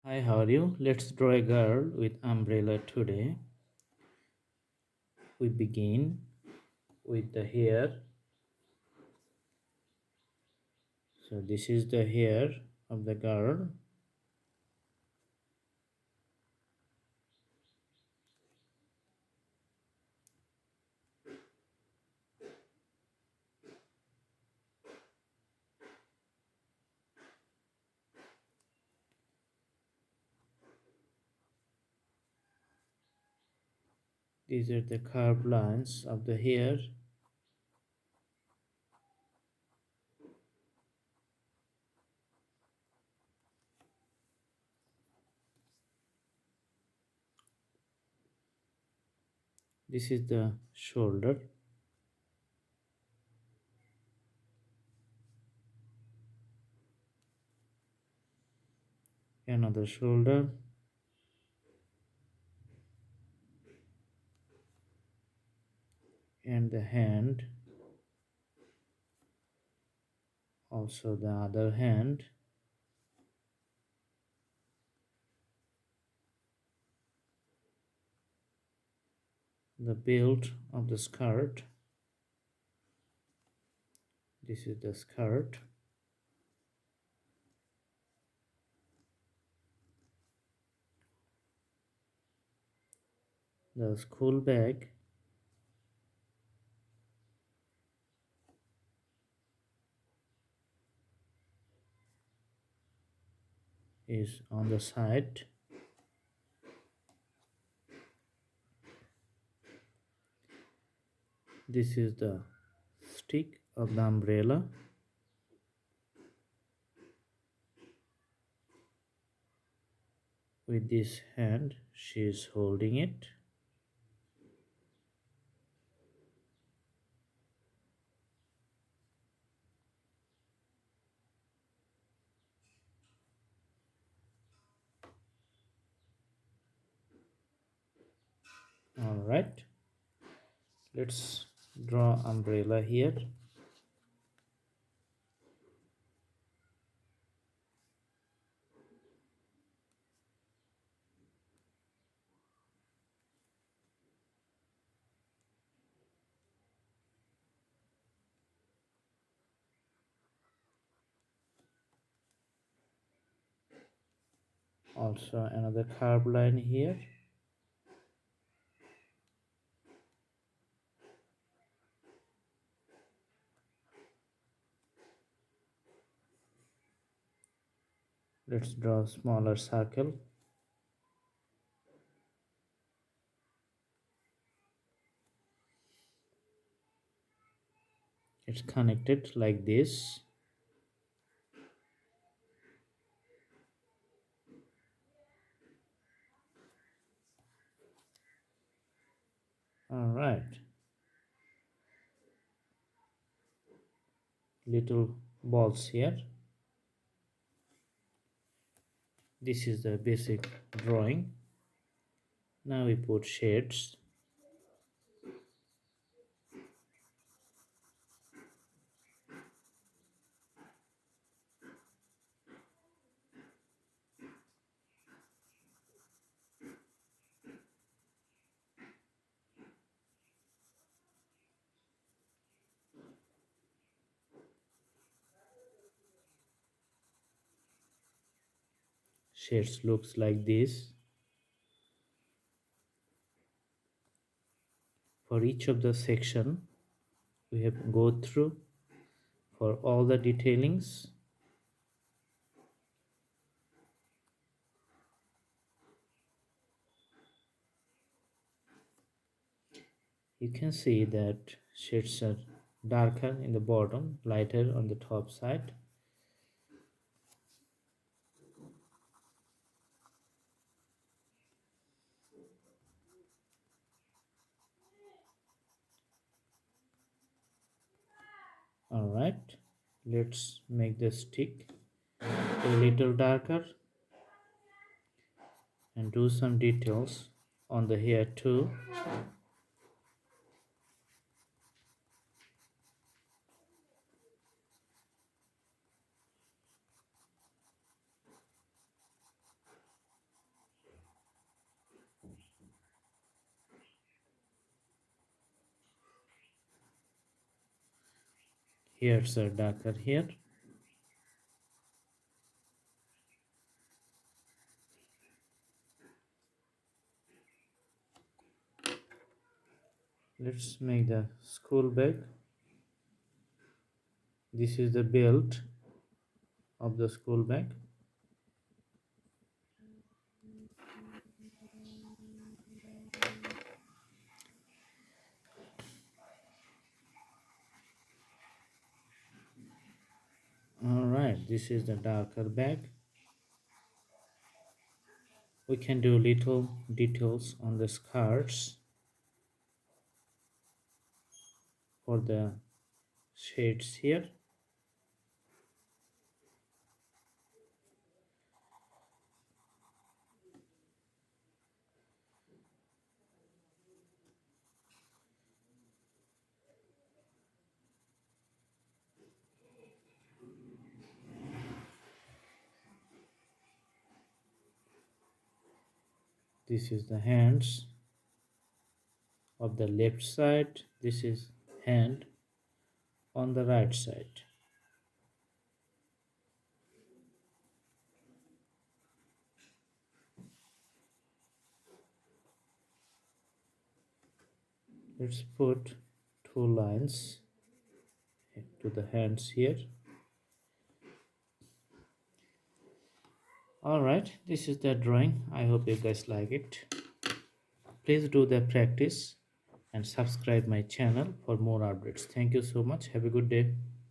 Hi, how are you? Let's draw a girl with umbrella today. We begin with the hair. So this is the hair of the girl. These are the curved lines of the hair. This is the shoulder. Another shoulder. And the hand. Also the other hand. The belt of the skirt. This is the skirt. The school bag. Is on the side. This is the stick of the umbrella. With this hand, she is holding it. All right. Let's draw umbrella here. Also another curved line here. Let's draw a smaller circle. It's connected like this. All right. Little balls here. This is the basic drawing. Now we put shades. Shades looks like this. For each of the section, we have go through for all the detailings. You can see that shades are darker in the bottom, lighter on the top side. All right, let's make the stick a little darker and do some details on the hair too. Hairs are darker here. Let's make the school bag. This is the belt of the school bag. Alright, this is the darker bag. We can do little details on the skirts for the shades here. This is the hands of the left side. This is hand on the right side. Let's put two lines to the hands here. Alright, this is the drawing. I hope you guys like it. Please do the practice and subscribe my channel for more updates. Thank you so much. Have a good day.